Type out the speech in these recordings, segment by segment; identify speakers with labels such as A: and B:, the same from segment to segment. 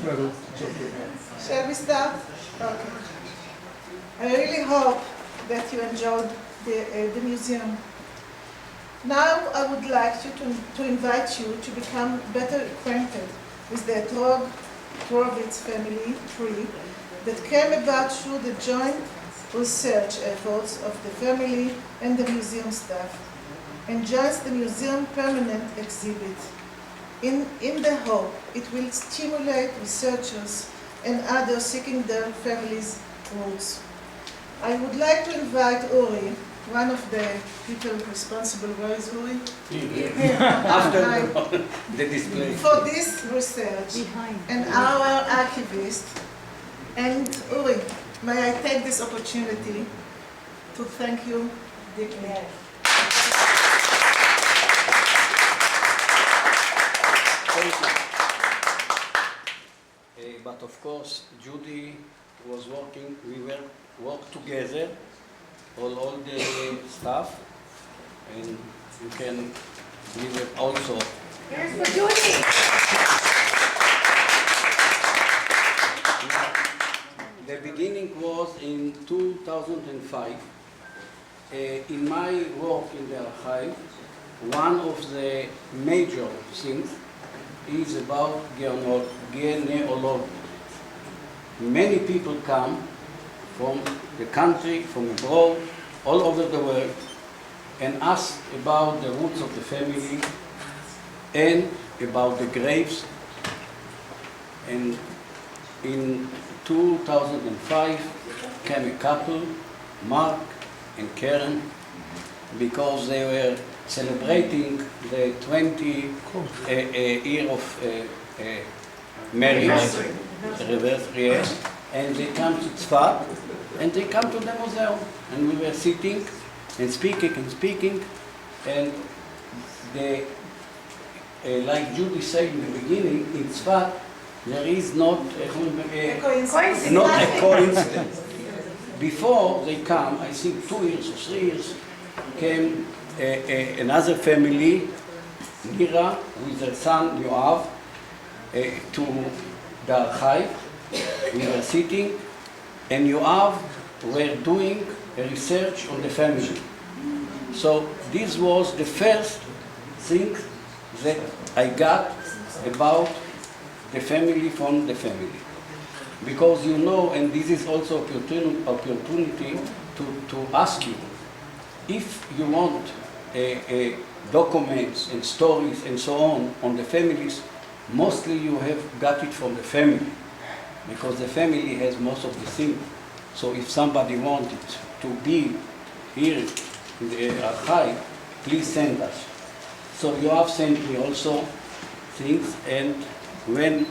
A: Shall we start? Okay. I really hope that you enjoyed the museum. Now I would like to invite you to become better acquainted with the Etrog Trovitz family tree that came about through the joint research efforts of the family and the museum staff, and joins the museum permanent exhibit. In the hope it will stimulate researchers and others seeking their family's roots. I would like to invite Uri, one of the people responsible. Where is Uri?
B: Here. After the display.
A: For this research.
C: Behind.
A: And our archivist. And Uri, may I take this opportunity to thank you deeply.
B: Thank you. But of course, Judy was working, we worked together, all the staff, and you can leave it also.
C: Here's for Judy.
B: The beginning was in 2005. In my work in the archive, one of the major things is about genealogy. Many people come from the country, from abroad, all over the world, and ask about the roots of the family and about the graves. And in 2005 came a couple, Mark and Karen, because they were celebrating the 20 year of marriage, yes, and they come to Tzfat, and they come to the museum, and we were sitting and speaking, and they, like Judy said in the beginning, in Tzfat, there is not a coincidence. Before they come, I think 2 years or 3 years, came another family, Nira, with their son Yoav, to the archive. We were sitting, and Yoav were doing a research on the family. So this was the first thing that I got about the family from the family. Because you know, and this is also opportunity to ask you, if you want documents and stories and so on the families, mostly you have got it from the family, because the family has most of the things. So if somebody wanted to be here in the archive, please send us. So you have sent me also things, and when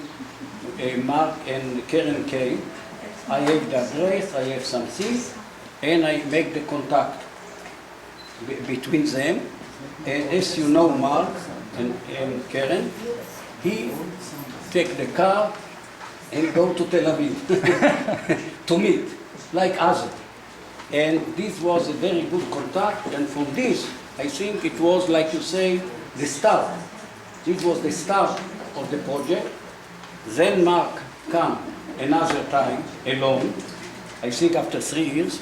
B: Mark and Karen came, I have the address, I have some things, and I make the contact between them. And as you know, Mark and Karen, he take the car and go to Tel Aviv to meet, like us. And this was a very good contact, and from this, I think it was, like you say, the start. This was the start of the project. Then Mark came another time alone, I think after 3 years,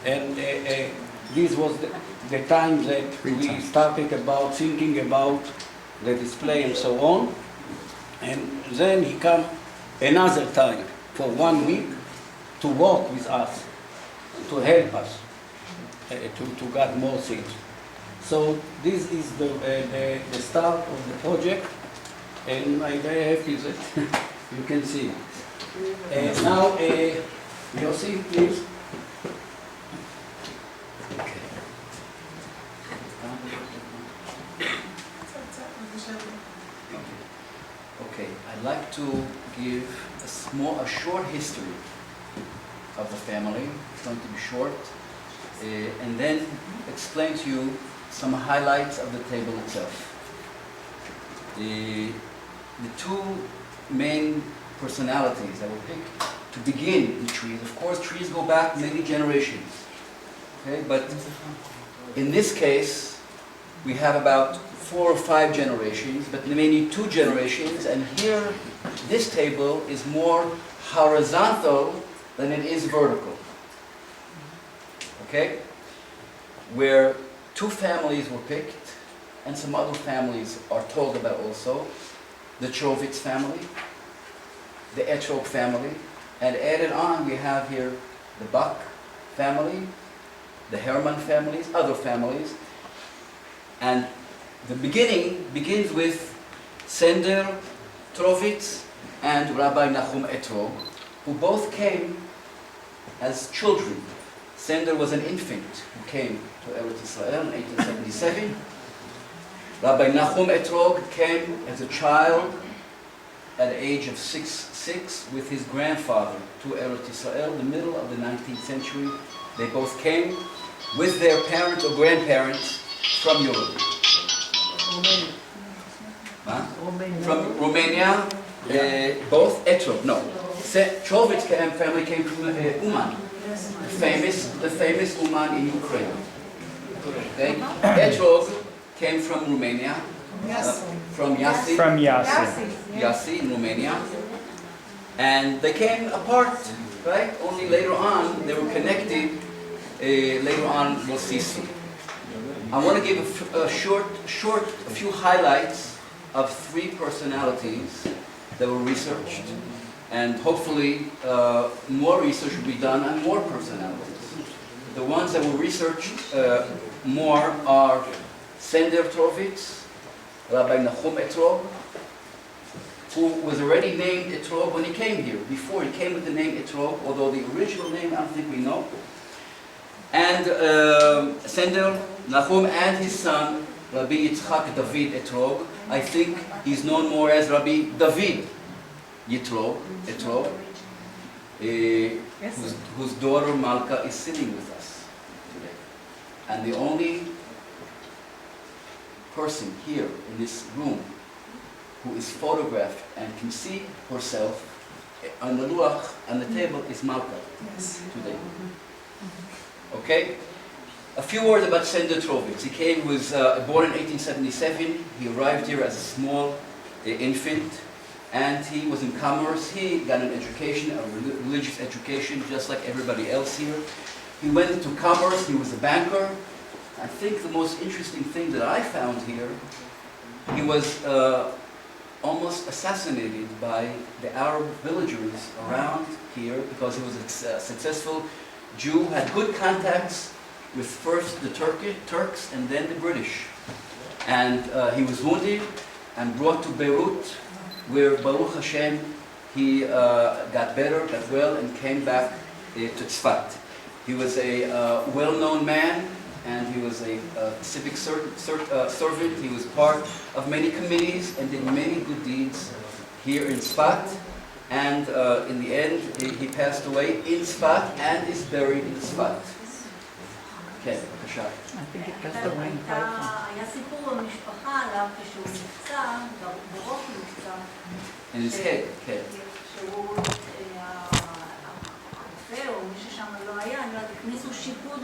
B: and this was the time that we started about thinking about the display and so on. And then he came another time for 1 week to work with us, to help us, to get more things. So this is the start of the project, and I'm very happy that you can see. Now, Yossi, please.
D: Okay, I'd like to give a short history of the family. It's going to be short, and then explain to you some highlights of the table itself. The two main personalities I will pick to begin the trees. Of course, trees go back many generations. Okay, but in this case, we have about 4 or 5 generations, but mainly 2 generations, and here this table is more horizontal than it is vertical. Okay? Where two families were picked, and some other families are told about also. The Trovitz family, the Etrog family, and added on we have here the Bach family, the Herman families, other families. And the beginning begins with Sender Trovitz and Rabbi Nachum Etrog, who both came as children. Sender was an infant who came to Eretz Israel in 1877. Rabbi Nachum Etrog came as a child at the age of six with his grandfather to Eretz Israel, the middle of the 19th century. They both came with their parents or grandparents from Europe. From Romania, both Etrog, no. Trovitz family came from Uman, the famous Uman in Ukraine. Okay? Etrog came from Romania, from Yassi.
C: From Yassi.
D: Yassi in Romania. And they came apart, right? Only later on they were connected. Later on we'll see. I want to give a few highlights of three personalities that were researched, and hopefully more research will be done on more personalities. The ones that were researched more are Sender Trovitz, Rabbi Nachum Etrog, who was already named Etrog when he came here. Before he came with the name Etrog, although the original name I don't think we know. And Sender Nachum and his son, Rabbi Yitzchak David Etrog. I think he's known more as Rabbi David Etrog, whose daughter Malka is sitting with us today. And the only person here in this room who is photographed and can see herself on the luach, on the table, is Malka today. Okay? A few words about Sender Trovitz. He was born in 1877. He arrived here as a small infant, and he was in commerce. He got an education, a religious education, just like everybody else here. He went into commerce. He was a banker. I think the most interesting thing that I found here, he was almost assassinated by the Arab villagers around here because he was a successful Jew, had good contacts with first the Turks and then the British. And he was wounded and brought to Beirut, where Baruch Hashem, he got better, got well, and came back to Tzfat. He was a well-known man, and he was a civic servant. He was part of many committees and did many good deeds here in Tzfat. And in the end, he passed away in Tzfat and is buried in Tzfat. כן, בבקשה.
E: היה סיפור במשפחה עליו כשהוא נפצע, בראש נפצע.
D: In his head, כן.
E: שהוא, הרופא או מי ששם לא היה, הכניסו שיפוד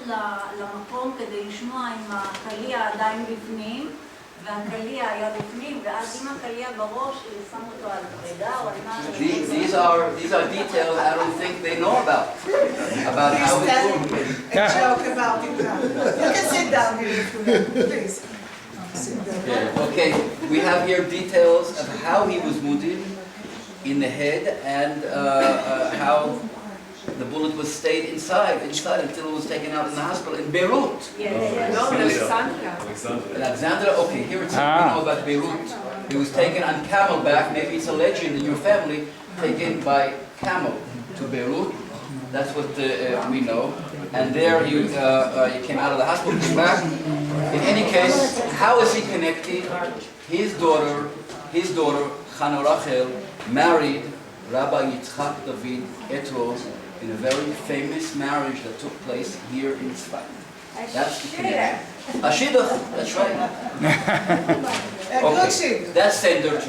E: למקום כדי לשמוע אם הקליע עדיין בפנים, והקליע היה בפנים, ואז עם הקליע בראש, שם אותו על פרידה או על משהו.
D: These are details I don't think they know about how it works.
A: A joke about it now. You can sit down here if you want, please. Sit down.
D: Okay, we have here details of how he was wounded in the head and how the bullet was stayed inside until it was taken out in the hospital in Beirut. Alexandria. Okay, here it's we know about Beirut. He was taken on camelback. Maybe it's a legend in your family. Taken by camel to Beirut. That's what we know. And there he came out of the hospital, came back. In any case, how is he connected? His daughter, Chana Rachel, married Rabbi Yitzchak David Etrog in a very famous marriage that took place here in Tzfat. That's the connection. A shidduch, that's right.
A: A good shidduch.
D: That's Sender Trovitz.